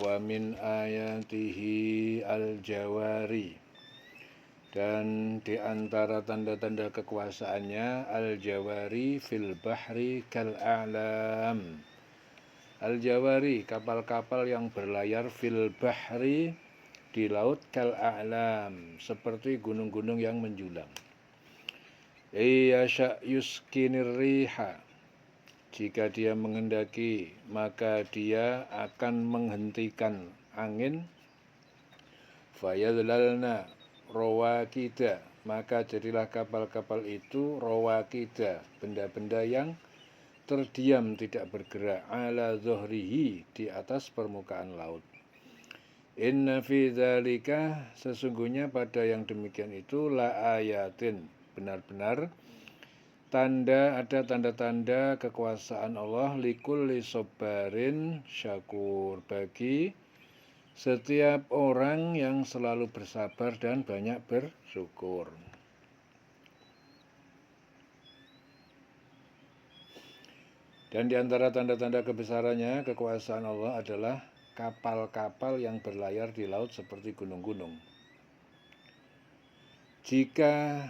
Wa min ayatihi al-jawari, dan di antara tanda-tanda kekuasaannya al-jawari fil bahri kal a'lam. Al-jawari, kapal-kapal yang berlayar fil bahri, di laut, kal a'lam, seperti gunung-gunung yang menjulang. Iyasha yuskinir riha, jika dia menghendaki maka dia akan menghentikan angin. Fayadlalna rawakida, maka jadilah kapal-kapal itu rawakida, benda-benda yang terdiam tidak bergerak, ala zuhrihi, di atas permukaan laut. Inna fi dzalika, sesungguhnya pada yang demikian itu, la ayatin, benar-benar ada tanda-tanda kekuasaan Allah, likulli sobarin syakur, bagi setiap orang yang selalu bersabar dan banyak bersyukur. Dan di antara tanda-tanda kebesarannya, kekuasaan Allah adalah kapal-kapal yang berlayar di laut seperti gunung-gunung. Jika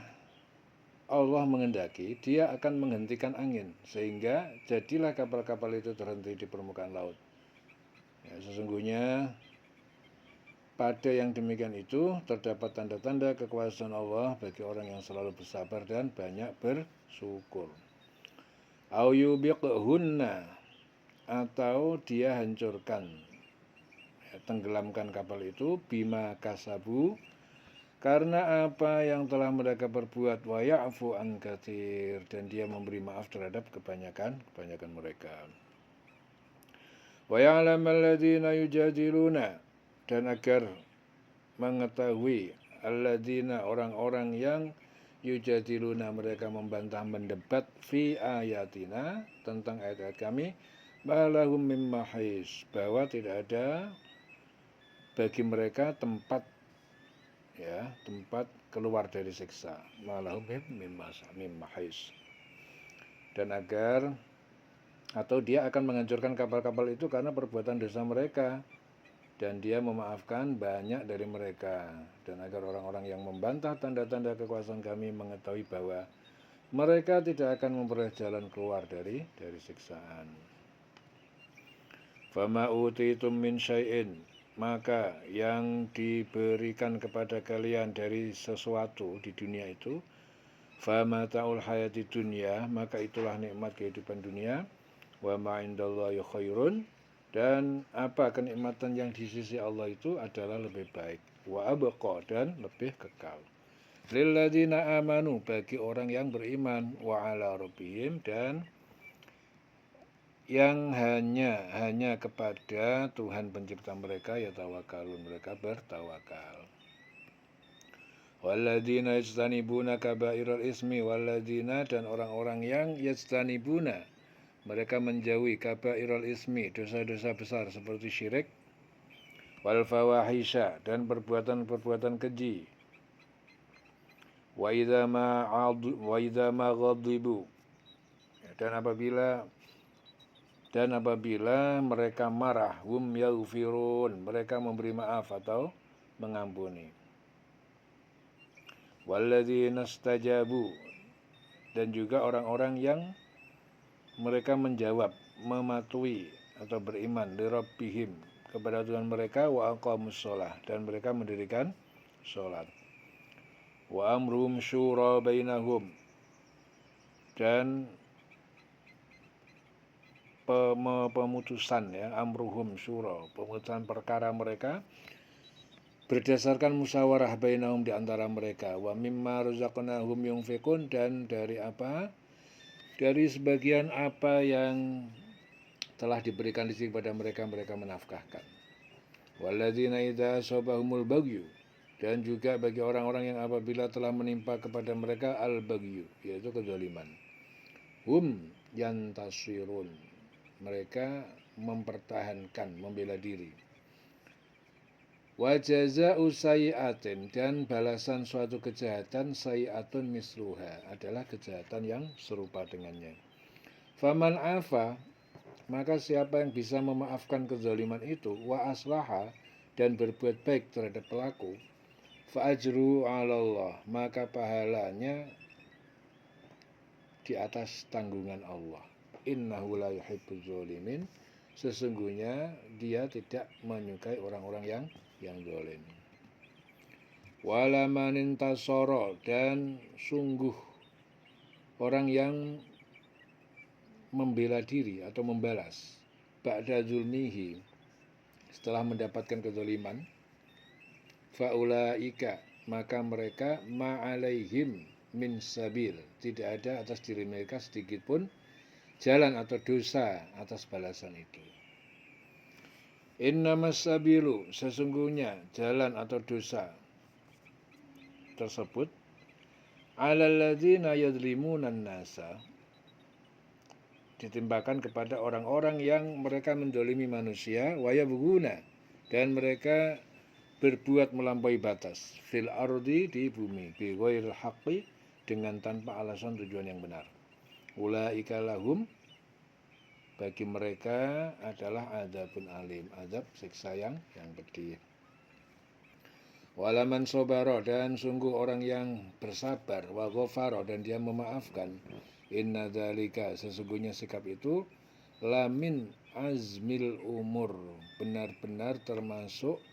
Allah menghendaki, dia akan menghentikan angin, sehingga jadilah kapal-kapal itu terhenti di permukaan laut. Ya, sesungguhnya pada yang demikian itu terdapat tanda-tanda kekuasaan Allah bagi orang yang selalu bersabar dan banyak bersyukur. Au yubiqhunna, atau dia hancurkan, tenggelamkan kapal itu, bima kasabu, karena apa yang telah mereka perbuat, wa ya'fu an katsir, dan dia memberi maaf terhadap kebanyakan mereka. Wa ya'lamal ladzina yujadiluna, dan agar mengetahui alladzina, orang-orang yang yujadiluna, mereka membantah mendebat, fi ayatina, tentang ayat-ayat kami, malahum mim mahis, bahwa tidak ada bagi mereka tempat keluar dari siksa, malahum mim mahis. Dan agar, atau dia akan menghancurkan kapal-kapal itu karena perbuatan dosa mereka, dan dia memaafkan banyak dari mereka. Dan agar orang-orang yang membantah tanda-tanda kekuasaan kami mengetahui bahwa mereka tidak akan memperoleh jalan keluar dari siksaan. Fama utitum min syai'in, maka yang diberikan kepada kalian dari sesuatu di dunia itu, fama ta'ul hayati dunya, maka itulah nikmat kehidupan dunia, wa ma indallahi khairun, dan apa kenikmatan yang di sisi Allah itu adalah lebih baik, wa abqa, dan lebih kekal, lilladzina amanu, bagi orang yang beriman, wa ala rabbihim, dan yang hanya kepada Tuhan pencipta mereka yatawakkalun, mereka bertawakal. Walladzina yajtanibuna kabairal ismi, walladzina, dan orang-orang yang yajtanibuna, mereka menjauhi kabairal ismi, dosa-dosa besar seperti syirik, wal fawahisha, dan perbuatan-perbuatan keji, wa idza ma ghadibu, dan apabila mereka marah, hum yaghfirun, mereka memberi maaf atau mengampuni. Walladzina stajabu, dan juga orang-orang yang mereka menjawab, mematuhi atau beriman, lirabbihim, kepada Tuhan mereka, wa aqamus shalah, dan mereka mendirikan salat. Wa amruhum syura bainahum, dan pemutusan, amruhum syura, pemutusan perkara mereka berdasarkan musyawarah bainahum, di antara mereka, wa mimma razaqnahum yunfiqun, dan dari sebagian apa yang telah diberikan rezeki kepada mereka, mereka menafkahkan. Walladzina idza asabahumul baghyu, dan juga bagi orang-orang yang apabila telah menimpa kepada mereka al-baghyu, yaitu kezaliman, hum yantasirun, mereka mempertahankan, membela diri. Wa jazaa'u sayyi'atin, dan balasan suatu kejahatan, sayyi'atun misluha, adalah kejahatan yang serupa dengannya. Faman afa, maka siapa yang bisa memaafkan kezaliman itu, wa aslaha, dan berbuat baik terhadap pelaku, fa ajru 'ala Allah, maka pahalanya di atas tanggungan Allah. Innahu la yuhibbuz zalimin, sesungguhnya dia tidak menyukai orang-orang yang zalim. Wala man intasara, dan sungguh orang yang membela diri atau membalas ba'da zulmihi, setelah mendapatkan kezaliman, faulaika, maka mereka ma'alaihim min sabil, tidak ada atas diri mereka sedikit pun jalan atau dosa atas balasan itu. Innamas sabilu, sesungguhnya jalan atau dosa tersebut, alal ladzina yadhlimunan nasa, ditimpakan kepada orang-orang yang mereka mendolimi manusia, wayabghuna, dan mereka berbuat melampaui batas, fil ardi, di bumi, bi ghairil haqqi, dengan tanpa alasan tujuan yang benar. Ulaika lahum, bagi mereka adalah adzabun alim, azab siksa yang pedih. Walaman sobaro, dan sungguh orang yang bersabar, wa ghafara, dan dia memaafkan, inna dzalika, sesungguhnya sikap itu, lamin azmil umur, benar-benar termasuk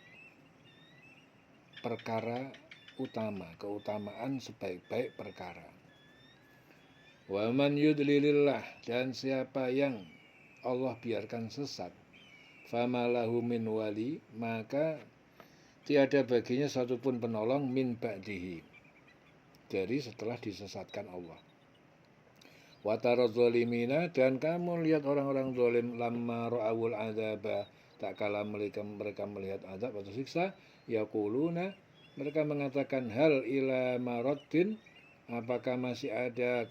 perkara utama, keutamaan sebaik-baik perkara. Wa man yudlilillah, dan siapa yang Allah biarkan sesat, fama lahu min wali, maka tiada baginya satupun penolong min ba'dihi, dari setelah disesatkan Allah. Wa taradz zalimina, dan kamu lihat orang-orang zalim, lamma ra'awul adzaba, tak kala mereka melihat azab atau siksa, yaquluna, mereka mengatakan, hal ila maraddin, apakah masih ada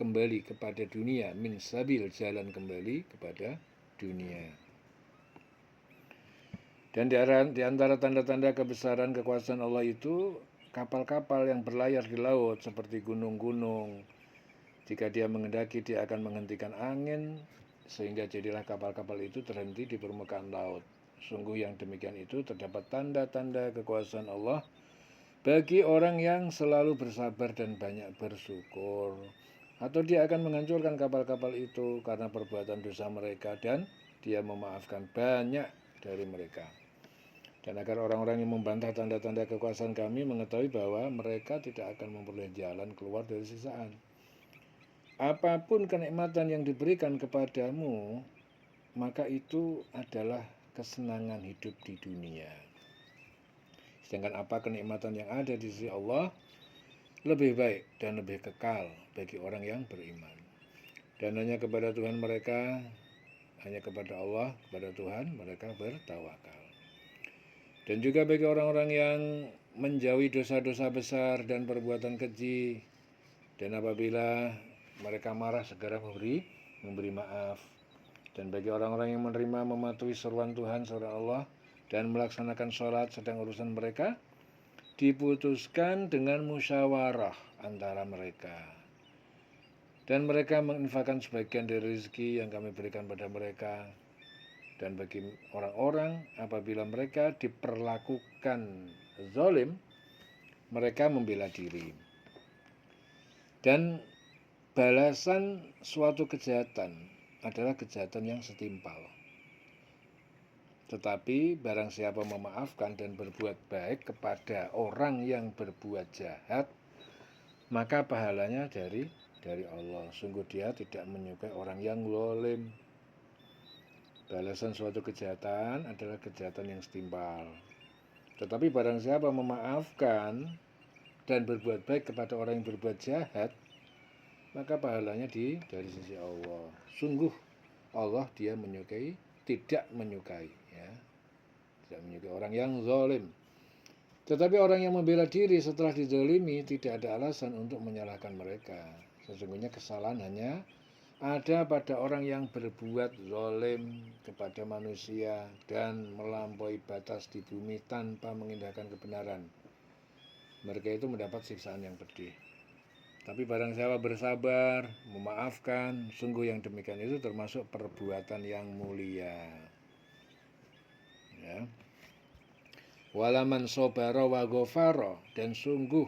kembali kepada dunia, min sabil, jalan kembali kepada dunia. Dan di antara tanda-tanda kebesaran kekuasaan Allah itu, kapal-kapal yang berlayar di laut seperti gunung-gunung, jika dia mengendaki, dia akan menghentikan angin, sehingga jadilah kapal-kapal itu terhenti di permukaan laut. Sungguh yang demikian itu terdapat tanda-tanda kekuasaan Allah bagi orang yang selalu bersabar dan banyak bersyukur. Atau dia akan menghancurkan kapal-kapal itu karena perbuatan dosa mereka, dan dia memaafkan banyak dari mereka. Dan agar orang-orang yang membantah tanda-tanda kekuasaan kami mengetahui bahwa mereka tidak akan memperoleh jalan keluar dari siksaan. Apapun kenikmatan yang diberikan kepadamu, maka itu adalah kesenangan hidup di dunia. Sedangkan apa kenikmatan yang ada di sisi Allah lebih baik dan lebih kekal bagi orang yang beriman. Dan hanya kepada Tuhan mereka, hanya kepada Allah, kepada Tuhan mereka bertawakal. Dan juga bagi orang-orang yang menjauhi dosa-dosa besar dan perbuatan keji, dan apabila mereka marah segera memberi maaf. Dan bagi orang-orang yang menerima, mematuhi seruan Tuhan, seruan Allah, dan melaksanakan sholat, sedang urusan mereka diputuskan dengan musyawarah antara mereka. Dan mereka menginfakkan sebagian dari rezeki yang kami berikan pada mereka. Dan bagi orang-orang, apabila mereka diperlakukan zalim, mereka membela diri. Dan balasan suatu kejahatan adalah kejahatan yang setimpal. Tetapi barang siapa memaafkan dan berbuat baik kepada orang yang berbuat jahat, maka pahalanya dari Allah. Sungguh dia tidak menyukai orang yang zalim. Balasan suatu kejahatan adalah kejahatan yang setimpal. Tetapi barang siapa memaafkan dan berbuat baik kepada orang yang berbuat jahat, maka pahalanya dari sisi Allah. Sungguh Allah dia tidak menyukai orang yang zalim. Tetapi orang yang membela diri setelah dizalimi tidak ada alasan untuk menyalahkan mereka. Sesungguhnya kesalahan hanya ada pada orang yang berbuat zalim kepada manusia dan melampaui batas di bumi tanpa mengindahkan kebenaran. Mereka itu mendapat siksaan yang pedih. Tapi barang siapa bersabar, memaafkan, sungguh yang demikian itu termasuk perbuatan yang mulia. Ya. Walaman sobaro wa ghafara, dan sungguh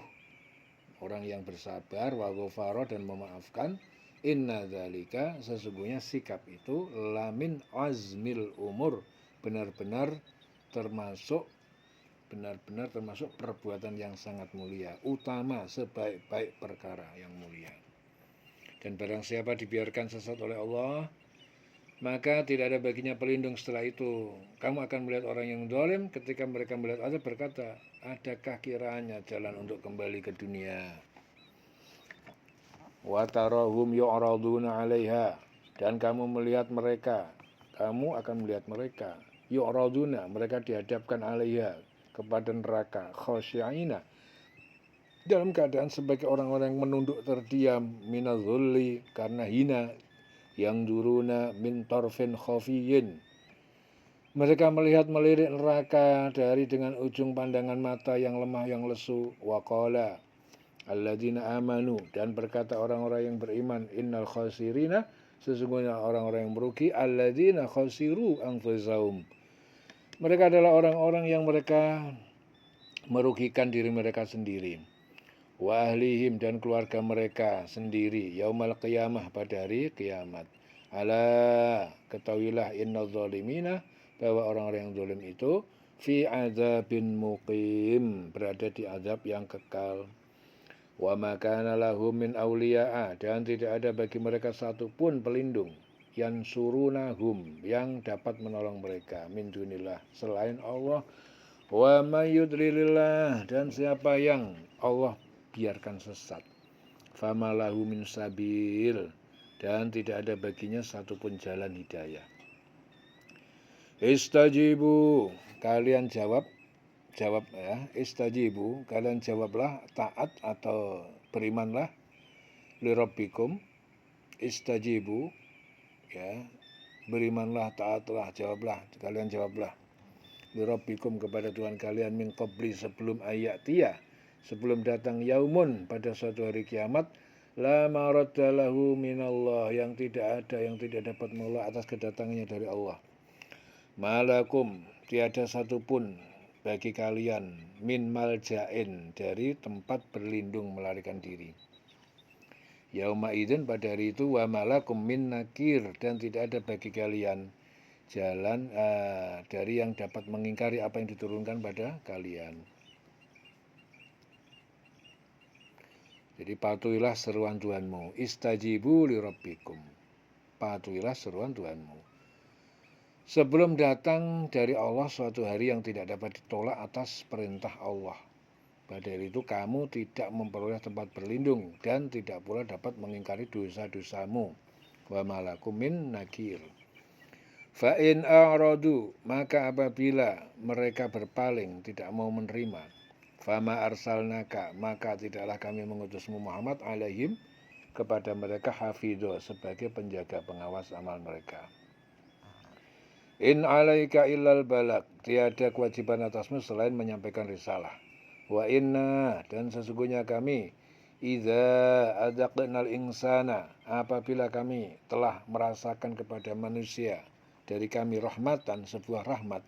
orang yang bersabar wa ghafara dan memaafkan, inna dzalika, sesungguhnya sikap itu lamin azmil umur, benar-benar termasuk perbuatan yang sangat mulia, utama sebaik-baik perkara yang mulia. Dan barang siapa dibiarkan sesat oleh Allah, maka tidak ada baginya pelindung setelah itu. Kamu akan melihat orang yang zalim ketika mereka melihat azab berkata, adakah kiranya jalan untuk kembali ke dunia? Wa tarahum yu'raduna 'alaiha, dan kamu akan melihat mereka yu'raduna, mereka dihadapkan 'alaiha, kepada neraka, khasyi'ina, dalam keadaan sebagai orang-orang yang menunduk terdiam, minadzulli, karena hina, yang duruna min tarfin khafiyin, mereka melihat melirik neraka dari dengan ujung pandangan mata yang lemah, yang lesu. Waqala alladzina amanu, dan berkata orang-orang yang beriman, innal khasirina, sesungguhnya orang-orang yang merugi, alladzina khasiru anfusahum, mereka adalah orang-orang yang mereka merugikan diri mereka sendiri. Wa ahlihim, dan keluarga mereka sendiri, yaumal qiyamah, pada hari kiamat. Ala, ketahuilah, inna zalimina, bahwa orang-orang yang zalim itu fi azabin muqim, berada di azab yang kekal. Wa ma kana lahum min awliya'a, dan tidak ada bagi mereka satupun pelindung, yang surunahum, yang dapat menolong mereka, min dunillah, selain Allah. Wa may yudlilillah, dan siapa yang Allah biarkan sesat, fama lahu min sabil, dan tidak ada baginya satupun jalan hidayah. Istajibu, kalian jawab ya, istajibu, kalian jawablah, taat atau berimanlah, lirabbikum, istajibu, ya, berimanlah, taatlah, jawablah, kalian jawablah, lirabbikum, kepada Tuhan kalian, min qabli, sebelum ayatiyah, sebelum datang yaumun, pada suatu hari kiamat, la maradda lahu minallah, yang tidak dapat menolak atas kedatangannya dari Allah. Malakum, tiada satupun bagi kalian, min maljain, dari tempat berlindung melarikan diri. Yauma idzin, pada hari itu, wa malakum min nakir, dan tidak ada bagi kalian jalan dari yang dapat mengingkari apa yang diturunkan pada kalian. Jadi patuhilah seruan Tuhanmu, istajibu li rabbikum, patuhilah seruan Tuhanmu. Sebelum datang dari Allah suatu hari yang tidak dapat ditolak atas perintah Allah. Pada hari itu kamu tidak memperoleh tempat berlindung dan tidak pula dapat mengingkari dosa-dosamu. Wa malakum min nakir. Fa in a'radu, maka apabila mereka berpaling, tidak mau menerima, fama arsalnaka, maka tidaklah kami mengutusmu Muhammad alaihim, kepada mereka, hafidho, sebagai penjaga pengawas amal mereka. In alaika illal balak, tiada kewajiban atasmu selain menyampaikan risalah. Wa inna, dan sesungguhnya kami, idza adzaqnal insana, apabila kami telah merasakan kepada manusia dari kami rahmatan, sebuah rahmat.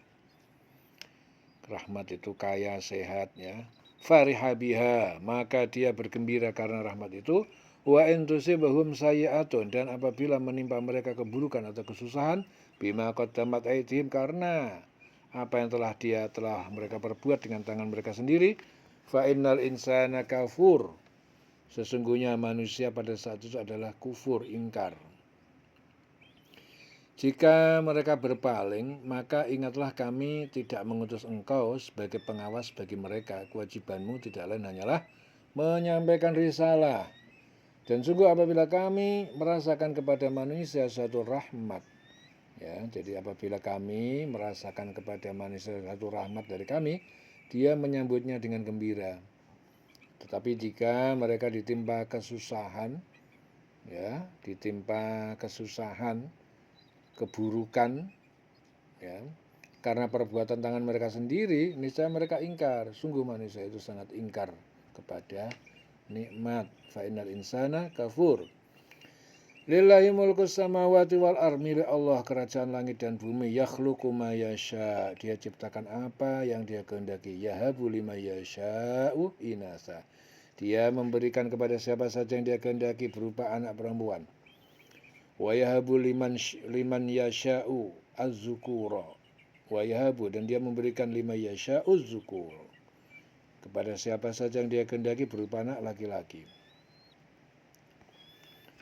Rahmat itu kaya, sehat, ya. Fariha biha, maka dia bergembira karena rahmat itu. Wa in tusibhum sayyi'atun, dan apabila menimpa mereka keburukan atau kesusahan, bima qaddamat aydihim, karena apa yang telah mereka perbuat dengan tangan mereka sendiri, fa innal insana kafur, sesungguhnya manusia pada saat itu adalah kufur, ingkar. Jika mereka berpaling, maka ingatlah kami tidak mengutus engkau sebagai pengawas bagi mereka. Kewajibanmu tidak lain hanyalah menyampaikan risalah. Dan sungguh apabila kami merasakan kepada manusia suatu rahmat, ya, jadi apabila kami merasakan kepada manusia suatu rahmat dari kami, dia menyambutnya dengan gembira. Tetapi jika mereka ditimpa kesusahan, ya, keburukan, ya, karena perbuatan tangan mereka sendiri, niscaya mereka ingkar. Sungguh manusia itu sangat ingkar kepada nikmat. Fa innal insana kafur. Lillahi mulkus samawati wal ardh, milik Allah kerajaan langit dan bumi. Yakhluqu ma yasha, dia ciptakan apa yang dia kehendaki. Yahabu liman yasha'u inasa, dia memberikan kepada siapa saja yang dia kehendaki berupa anak perempuan. Wa yahabu liman yasha'u az-zukura. Wa yahabu, dan dia memberikan liman yasha'u az-zukur, kepada siapa saja yang dia kehendaki berupa anak laki-laki.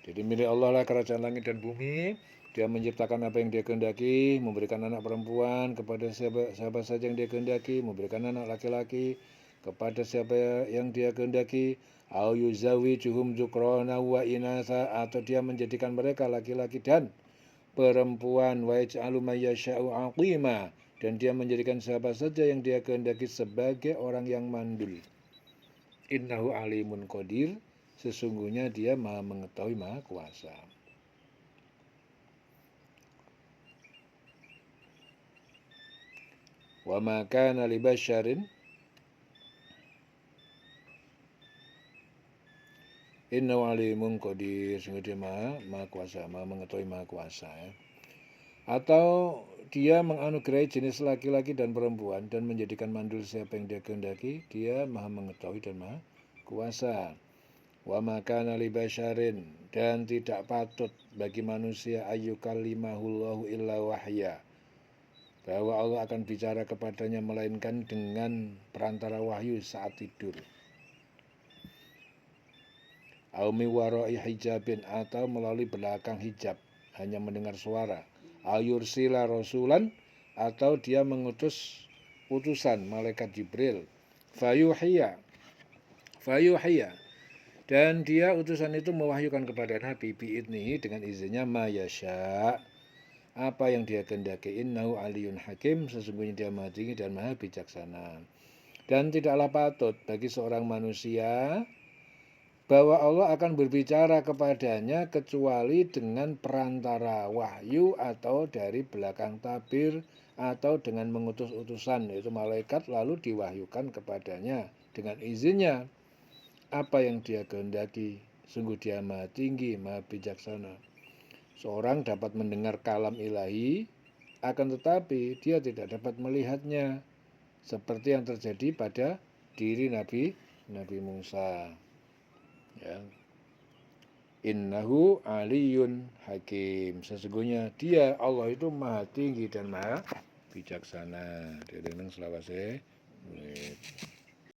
Jadi milik Allah lah kerajaan langit dan bumi. Dia menciptakan apa yang dia kehendaki, memberikan anak perempuan kepada siapa saja yang dia kehendaki, memberikan anak laki-laki kepada siapa yang dia kehendaki. Au yuzawijuhum dzukrana wa inasa, atau dia menjadikan mereka laki-laki dan perempuan. Wa yaj'alu may yasha'u aqima, dan dia menjadikan siapa saja yang dia kehendaki sebagai orang yang mandul. Innahu alimun qadir, sesungguhnya dia maha mengetahui, maha kuasa. Wa ma kana li basyarin innahu alimun qadir, sesungguhnya dia maha kuasa, maha mengetahui, maha kuasa. Atau dia menganugerahi jenis laki-laki dan perempuan dan menjadikan mandul siapa yang dia kehendaki, dia maha mengetahui dan maha kuasa. Wa makana li basyarin, dan tidak patut bagi manusia ayyukallimahullahu illa wahya, bahwa Allah akan bicara kepadanya melainkan dengan perantara wahyu saat tidur. Au mi warai hijabin, atau melalui belakang hijab, hanya mendengar suara. Ayursila rasulan, atau dia mengutus utusan malaikat Jibril. Fayuhiya, dan dia utusan itu mewahyukan kepada Nabi biidnihi, dengan izinnya, ma yasha, apa yang dia kehendaki. Innahu aliyun hakim, sesungguhnya dia maha tinggi dan maha bijaksana. Dan tidaklah patut bagi seorang manusia bahwa Allah akan berbicara kepadanya kecuali dengan perantara wahyu atau dari belakang tabir atau dengan mengutus utusan, yaitu malaikat, lalu diwahyukan kepadanya dengan izinnya apa yang dia kehendaki. Sungguh dia maha tinggi, maha bijaksana. Seorang dapat mendengar kalam ilahi, akan tetapi dia tidak dapat melihatnya, seperti yang terjadi pada diri Nabi Musa. Ya. Innahu aliyun hakim, sesungguhnya dia, Allah itu maha tinggi dan maha bijaksana. Dia selawase.